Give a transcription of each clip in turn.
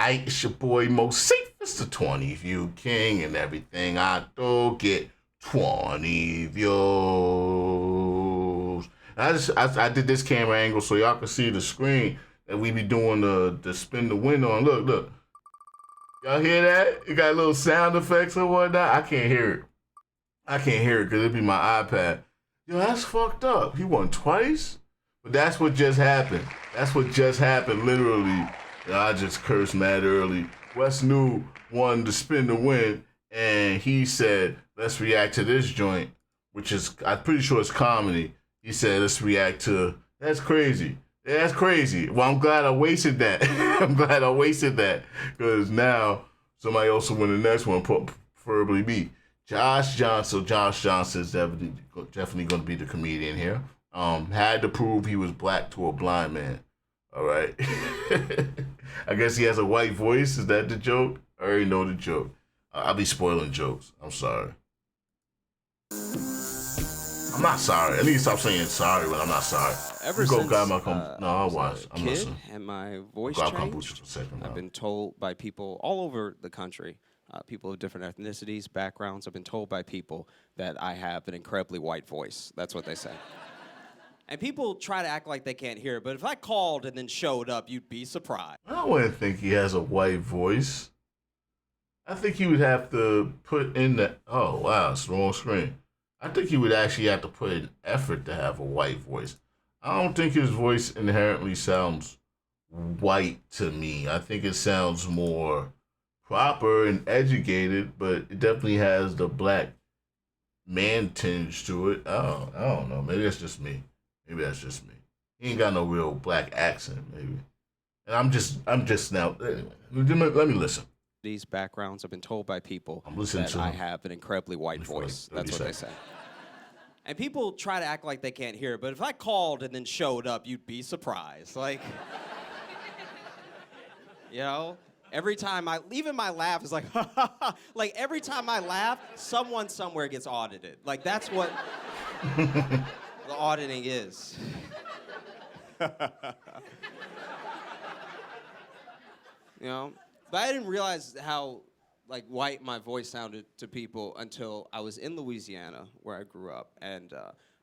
Alright, it's your boy Moseefus, the 20 view king, and everything I do get 20 views. I did this camera angle so y'all can see the screen that we be doing the spin the wheel on. Look. Y'all hear that? It got little sound effects or whatnot. I can't hear it. Because it be my iPad. Yo, that's fucked up. He won twice? But that's what just happened. Literally. I just cursed mad early. Wes New won the spin to win, and he said, let's react to this joint, which is, I'm pretty sure it's comedy. He said, let's react to, that's crazy. Yeah, that's crazy. Well, I'm glad I wasted that. Because now somebody else will win the next one, preferably me. Josh Johnson. Josh Johnson is definitely going to be the comedian here. Had to prove he was black to a blind man. All right. I guess he has a white voice. Is that the joke? I already know the joke. I'll be spoiling jokes. I'm sorry. I'm not sorry. I need to stop saying sorry when I'm not sorry. Ever since no, I'll watch. I'm kid listening. And my voice Grab changed, kombucha for a second, I've been told by people all over the country, people of different ethnicities, backgrounds, I've been told by people that I have an incredibly white voice. That's what they say. And people try to act like they can't hear it, but if I called and then showed up, you'd be surprised. I wouldn't think he has a white voice. I think he would have to put in the, oh wow, it's the wrong screen. I think he would actually have to put in effort to have a white voice. I don't think his voice inherently sounds white to me. I think it sounds more proper and educated, but it definitely has the black man tinge to it. I don't know. Maybe that's just me. He ain't got no real black accent, maybe. And I'm just now, anyway, let me listen. These backgrounds, I've been told by people that I have an incredibly white voice. That's what they say. And people try to act like they can't hear it, but if I called and then showed up, you'd be surprised. Like, you know, every time even my laugh is like, like every time I laugh, someone somewhere gets audited. Like that's what the auditing is. You know, but I didn't realize how like white my voice sounded to people until I was in Louisiana, where I grew up, and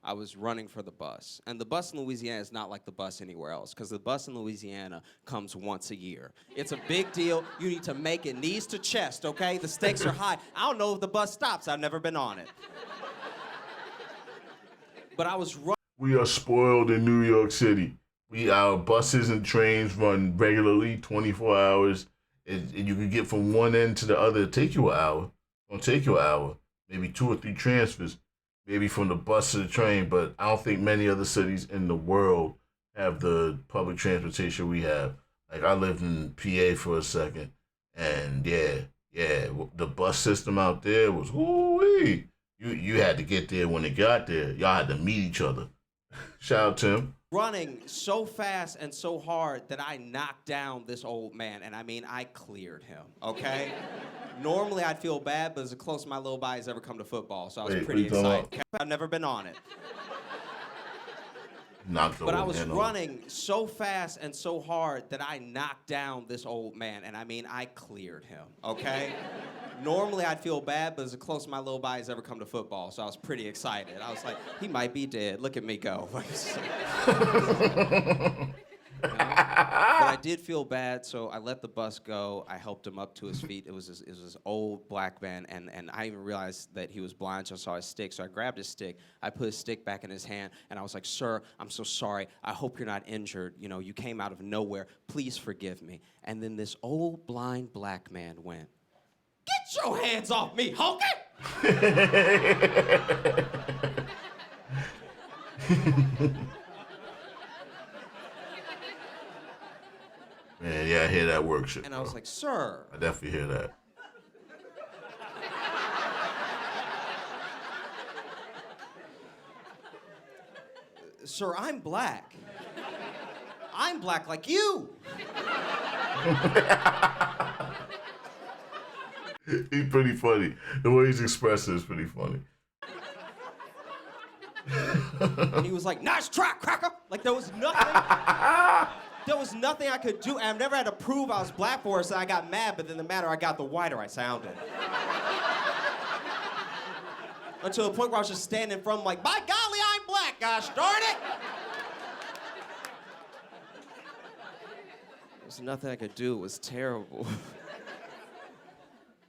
I was running for the bus. And the bus in Louisiana is not like the bus anywhere else, because the bus in Louisiana comes once a year. It's a big deal. You need to make it knees to chest, okay? The stakes are high. I don't know if the bus stops. I've never been on it. But I was running. We are spoiled in New York City. Our buses and trains run regularly, 24 hours. And you can get from one end to the other. It'll take you an hour. It'll take you an hour. Maybe 2 or 3 transfers. Maybe from the bus to the train. But I don't think many other cities in the world have the public transportation we have. Like, I lived in PA for a second. And yeah, the bus system out there was, woo-wee. You had to get there when it got there. Y'all had to meet each other. Shout out to him. Running so fast and so hard that I knocked down this old man, and I mean, I cleared him, okay? Normally, I'd feel bad, but it's the closest my little body's ever come to football, so I was pretty excited. I've never been on it. But I was running so fast and so hard that I knocked down this old man, and I mean, I cleared him, okay? Normally, I'd feel bad, but it's the closest my little body's ever come to football, so I was pretty excited. I was like, he might be dead. Look at me go. You know? But I did feel bad, so I let the bus go. I helped him up to his feet. It was this old black man, and I even realized that he was blind, so I saw his stick. So I grabbed his stick. I put his stick back in his hand, and I was like, sir, I'm so sorry. I hope you're not injured. You know, you came out of nowhere. Please forgive me. And then this old blind black man went, get your hands off me, honky! Man, yeah, I hear that work shit. And I was like, sir. I definitely hear that. Sir, I'm black. I'm black like you. He's pretty funny. The way he's expressing is pretty funny. And he was like, nice try, cracker. Like there was nothing. there was nothing I could do. I've never had to prove I was black for her, so I got mad, but then the madder I got, the whiter I sounded. Until the point where I was just standing in front of them like, by golly, I'm black, gosh darn it! There's nothing I could do. It was terrible.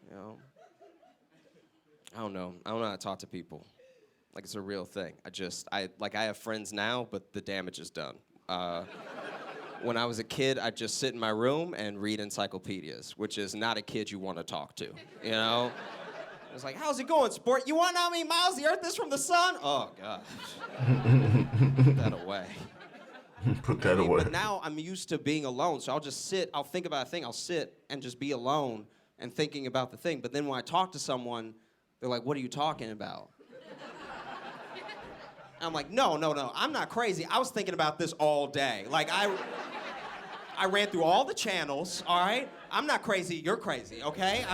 You know? I don't know how to talk to people. Like it's a real thing. I have friends now, but the damage is done. When I was a kid, I'd just sit in my room and read encyclopedias, which is not a kid you want to talk to, you know? It's like, how's it going, sport? You want to know how many miles the Earth is from the sun? Oh, gosh. Put that away. Put that away. But now I'm used to being alone, so I'll think about a thing, I'll sit and just be alone and thinking about the thing. But then when I talk to someone, they're like, what are you talking about? I'm like, no, I'm not crazy. I was thinking about this all day. Like, I ran through all the channels, all right? I'm not crazy, you're crazy, okay?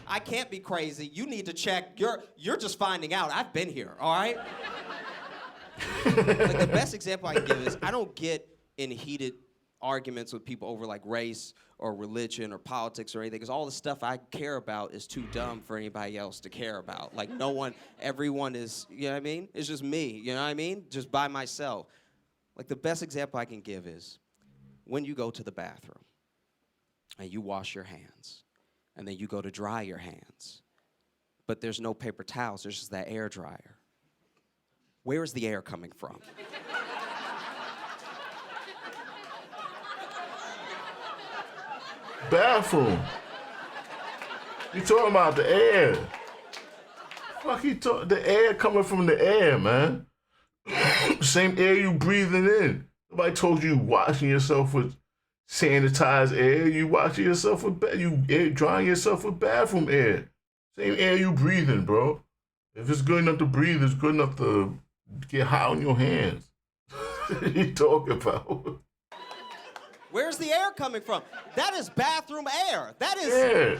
I can't be crazy. You need to check. You're just finding out. I've been here, all right? Like, the best example I can give is I don't get in heated arguments with people over, like, race or religion or politics or anything, because all the stuff I care about is too dumb for anybody else to care about. Like, everyone is, you know what I mean? It's just me, you know what I mean? Just by myself. Like, the best example I can give is when you go to the bathroom and you wash your hands and then you go to dry your hands, but there's no paper towels, there's just that air dryer. Where is the air coming from? Bathroom. You talking about the air? Fuck you talk. The air coming from the air, man. Same air you breathing in. Nobody told you washing yourself with sanitized air. You washing yourself with drying yourself with bathroom air. Same air you breathing, bro. If it's good enough to breathe, it's good enough to get hot on your hands. What are you talking about? Where's the air coming from? That is bathroom air. That is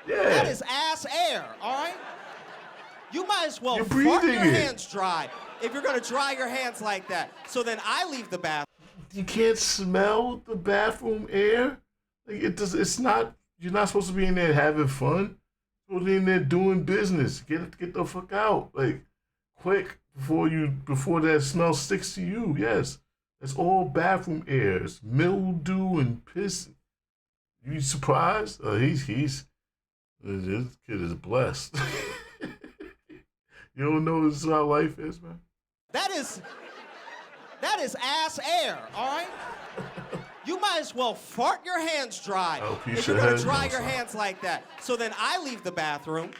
Yeah. That is ass air, all right? You might as well You're fart your breathing it. hands dry if you're gonna dry your hands like that. So then I leave the bathroom. You can't smell the bathroom air? Like it's not, you're not supposed to be in there having fun. You're supposed to be in there doing business. Get the fuck out. Like, quick, before that smell sticks to you, yes. It's all bathroom air. It's mildew and piss. You surprised? This kid is blessed. You don't know this is how life is, man? That is ass air, all right? You might as well fart your hands dry if you're gonna dry your hands like that. So then I leave the bathroom.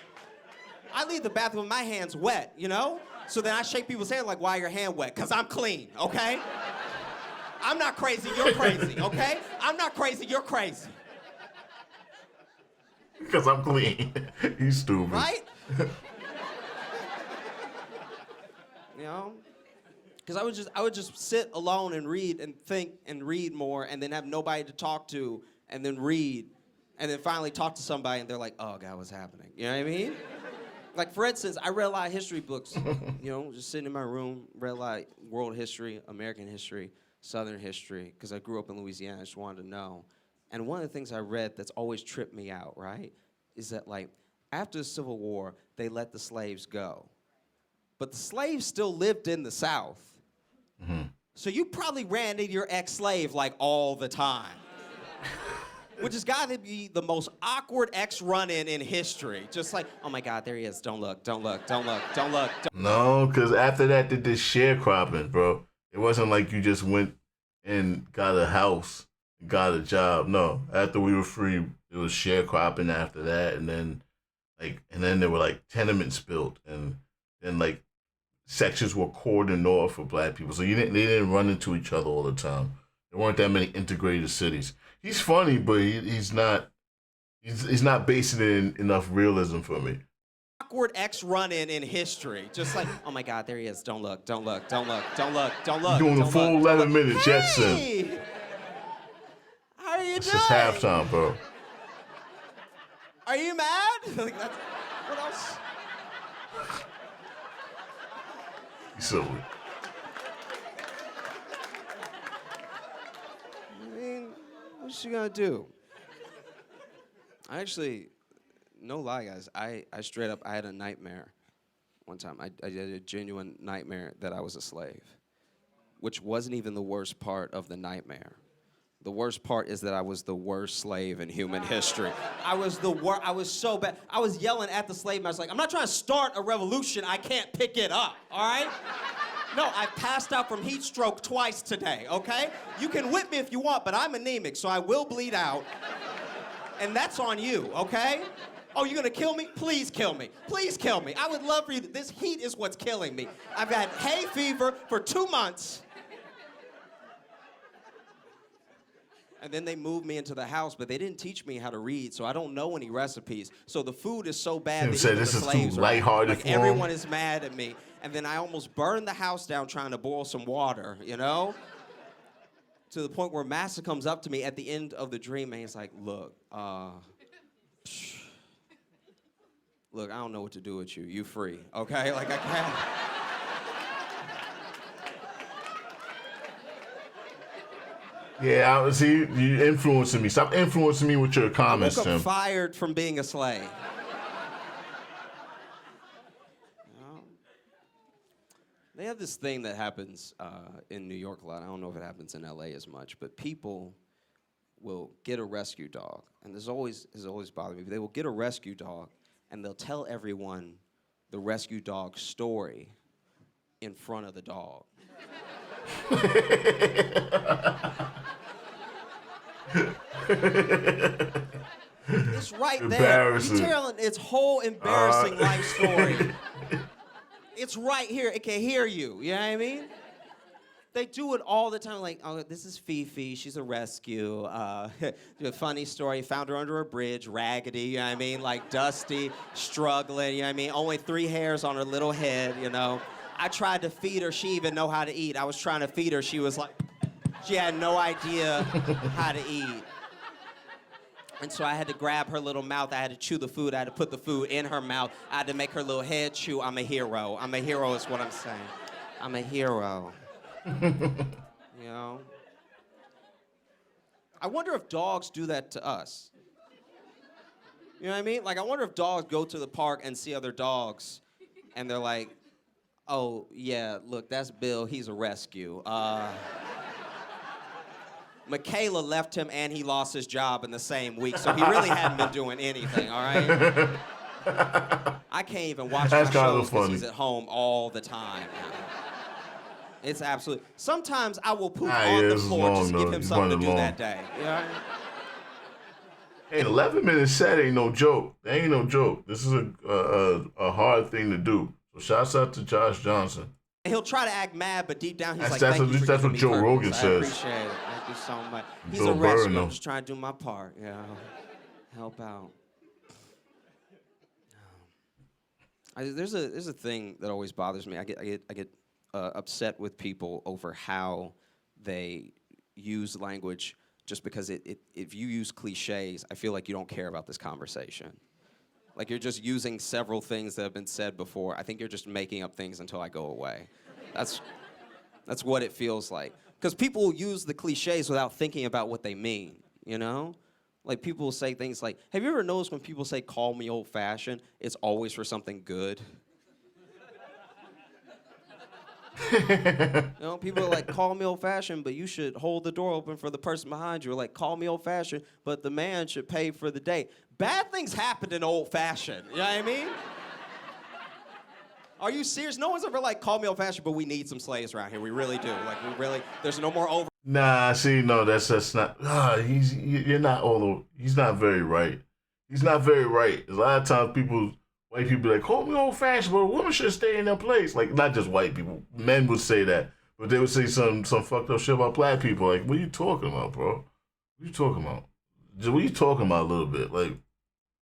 With my hands wet, you know? So then I shake people's hands like, why are your hand wet? Because I'm clean, okay? I'm not crazy, you're crazy, okay? I'm not crazy, you're crazy. Because I'm clean. He's stupid. Right? You know? Because I would just sit alone and read and think and read more and then have nobody to talk to and then read and then finally talk to somebody and they're like, oh God, what's happening? You know what I mean? Like, for instance, I read a lot of history books, you know, just sitting in my room, read a lot of world history, American history, Southern history, because I grew up in Louisiana, I just wanted to know. And one of the things I read that's always tripped me out, right, is that, like, after the Civil War, they let the slaves go. But the slaves still lived in the South. Mm-hmm. So you probably ran into your ex-slave, like, all the time. Which has got to be the most awkward ex-run-in in history. Just like, oh my God, there he is. Don't look, don't look, don't look, don't look. No, because after that, they did sharecropping, bro. It wasn't like you just went and got a house, got a job. No, after we were free, it was sharecropping after that, and then there were like tenements built, and then like sections were cordoned off for black people, so they didn't run into each other all the time. There weren't that many integrated cities. He's funny, but he's not basing it in enough realism for me. Awkward ex-run-in in history. Just like, oh my God, there he is. Don't look, don't look, don't look, don't look, don't look. Doing the full 11-minute Jetson. Hey! How are you doing? It's just halftime, bro. Are you mad? Like, what else? He's silly. What's she gonna do? I actually, no lie, guys. I straight up, I had a nightmare one time. I had a genuine nightmare that I was a slave, which wasn't even the worst part of the nightmare. The worst part is that I was the worst slave in human history. I was the worst. I was so bad. I was yelling at the slave. I was like, I'm not trying to start a revolution. I can't pick it up, all right? No, I passed out from heat stroke twice today, okay? You can whip me if you want, but I'm anemic, so I will bleed out. And that's on you, okay? Oh, you're gonna kill me? Please kill me. Please kill me. I would love for you. This heat is what's killing me. I've had hay fever for 2 months. And then they moved me into the house, but they didn't teach me how to read, so I don't know any recipes. So the food is so bad that even the slaves are lighthearted like, everyone is mad at me. And then I almost burned the house down trying to boil some water, you know? To the point where Massa comes up to me at the end of the dream, and he's like, look, look, I don't know what to do with you. You free, okay? Like, I can't. Yeah, see, you influencing me. Stop influencing me with your comments, I'm Tim. fired from being a slave. They have this thing that happens in New York a lot. I don't know if it happens in LA as much, but people will get a rescue dog, and this has always bothered me. They will get a rescue dog, and they'll tell everyone the rescue dog's story in front of the dog. It's right there. He's telling its whole embarrassing life story. It's right here. It can hear you. You know what I mean? They do it all the time. Like, oh, this is Fifi. She's a rescue. A funny story. Found her under a bridge, raggedy. You know what I mean? Like dusty, struggling. You know what I mean? Only 3 hairs on her little head. You know. I tried to feed her. She even know how to eat. I was trying to feed her. She was like, she had no idea how to eat. And so I had to grab her little mouth. I had to chew the food. I had to put the food in her mouth. I had to make her little head chew. I'm a hero. I'm a hero is what I'm saying. I'm a hero. You know? I wonder if dogs do that to us. You know what I mean? Like, I wonder if dogs go to the park and see other dogs, and they're like, oh, yeah, look, that's Bill. He's a rescue. Michaela left him and he lost his job in the same week, so he really hadn't been doing anything, all right? I can't even watch my shows because he's at home all the time. It's absolute. Sometimes I will poop on the floor just to give him something to do that day. You know? Hey, 11-minute set ain't no joke. That ain't no joke. This is a hard thing to do. So shouts out to Josh Johnson. He'll try to act mad, but deep down he's like, at least that's what Joe Rogan says. I appreciate it. Thank you so much. He's a rescue. I'm just trying to do my part. Yeah, help out. There's a thing that always bothers me. I get upset with people over how they use language. Just because if you use cliches, I feel like you don't care about this conversation. Like you're just using several things that have been said before. I think you're just making up things until I go away. That's what it feels like. Because people use the cliches without thinking about what they mean, you know? Like people will say things like, have you ever noticed when people say, call me old-fashioned, it's always for something good? You know, people are like, call me old-fashioned, but you should hold the door open for the person behind you. Or like, call me old-fashioned, but the man should pay for the date. Bad things happen in old-fashioned, you know what I mean? Are you serious? No one's ever like, call me old-fashioned, but we need some slaves around here. We really do. Like, we really, there's no more over. Nah, see, no, that's not, you're not he's not very right. He's not very right. A lot of times white people be like, call me old-fashioned, but a woman should stay in their place. Like, not just white people. Men would say that. But they would say some fucked up shit about black people. Like, what are you talking about, bro? What are you talking about? What are you talking about a little bit? Like,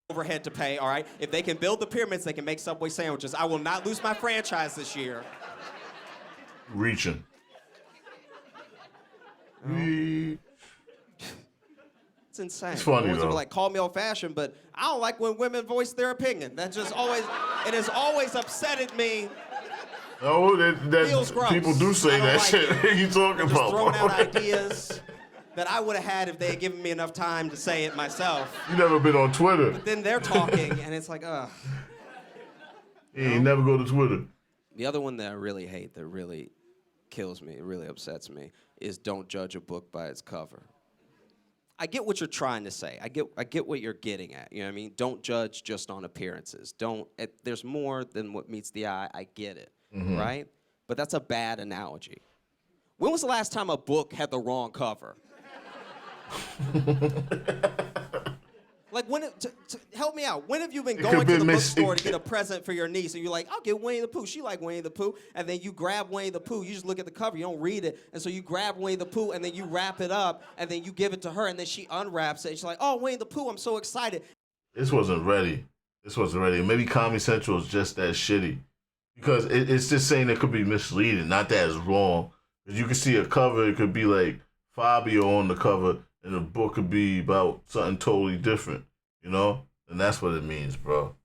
overhead to pay, all right? If they can build the pyramids, they can make Subway sandwiches. I will not lose my franchise this year. Reaching. It's insane. It's funny, though. Like, call me old-fashioned, but I don't like when women voice their opinion. That just always, it has always upsetted me. Oh, that feels gross. People do say that shit. What are you talking about? Just throwing out ideas. that I would have had if they had given me enough time to say it myself. You never been on Twitter. But then they're talking, and it's like, ugh. You ain't never go to Twitter. The other one that I really hate, that really kills me, it really upsets me, is don't judge a book by its cover. I get what you're trying to say. I get what you're getting at. You know what I mean? Don't judge just on appearances. There's more than what meets the eye. I get it, right? But that's a bad analogy. When was the last time a book had the wrong cover? Like, help me out. When have you been going to the bookstore to get a present for your niece, and you're like, I'll get Winnie the Pooh. She like Winnie the Pooh. And then you grab Winnie the Pooh. You just look at the cover. You don't read it. And so you grab Winnie the Pooh, and then you wrap it up, and then you give it to her, and then she unwraps it. And she's like, oh, Winnie the Pooh, I'm so excited. This wasn't ready. Maybe Comedy Central is just that shitty. Because it's just saying it could be misleading, not that it's wrong. Because you can see a cover, it could be like Fabio on the cover, and the book could be about something totally different, you know? And that's what it means, bro.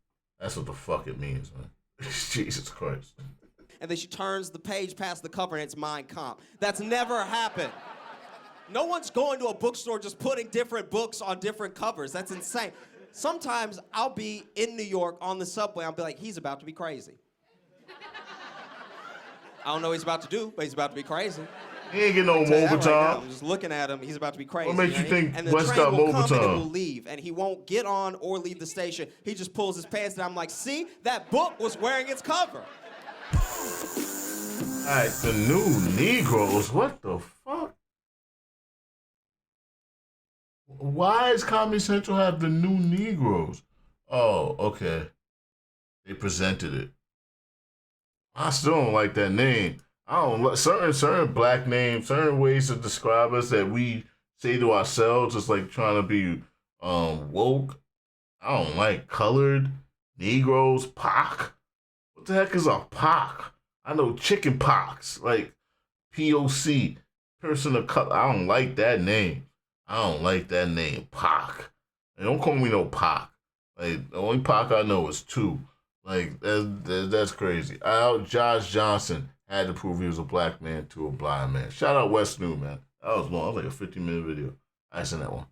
That's what the fuck it means, man. Jesus Christ. And then she turns the page past the cover, and it's Mein Kampf. That's never happened. No one's going to a bookstore just putting different books on different covers. That's insane. Sometimes I'll be in New York on the subway. I'll be like, he's about to be crazy. I don't know what he's about to do, but he's about to be crazy. He ain't getting no overtime. Right, I'm just looking at him. He's about to be crazy. What makes you think and the West train got will come overtime? and it will leave, and he won't get on or leave the station. He just pulls his pants down. I'm like, see, that book was wearing its cover. All right, the new Negroes. What the fuck? Why does Comedy Central have the new Negroes? Oh, okay. They presented it. I still don't like that name. I don't like certain black names, certain ways to describe us that we say to ourselves. It's like trying to be woke. I don't like colored, Negroes, pock. What the heck is a pock? I know chicken pox, like POC, person of color. I don't like that name. Pock. And don't call me no Pock. Like the only Pock I know is two. Like that's crazy. Josh Johnson had to prove he was a black man to a blind man. Shout out West New, man. That was long. That was like a 15-minute video. I seen that one.